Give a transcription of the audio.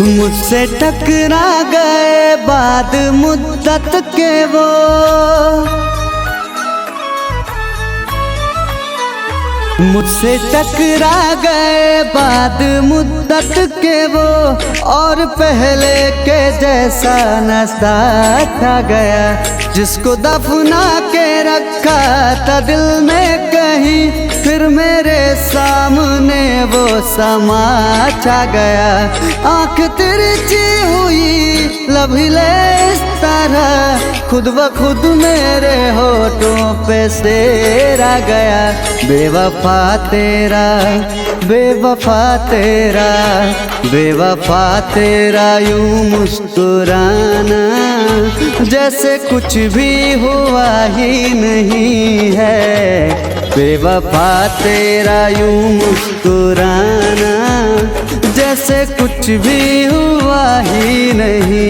मुझसे टकरा गए बाद मुद्दत के वो, मुझसे टकरा गए बाद मुद्दत के वो, और पहले के जैसा न था गया। जिसको दफना के रखा था दिल में कहीं, फिर मेरे सामने वो समा छा गया। आँख तिरछी हुई लब हिले इस तरह, खुद ब खुद मेरे होठों पे शेर आ गया। बेवफा तेरा, बेवफा तेरा, बेवफा तेरा यूं मुस्कुराना, जैसे कुछ भी हुआ ही नहीं है। बेवफा तेरा यूं मुस्कुराना, जैसे कुछ भी हुआ ही नहीं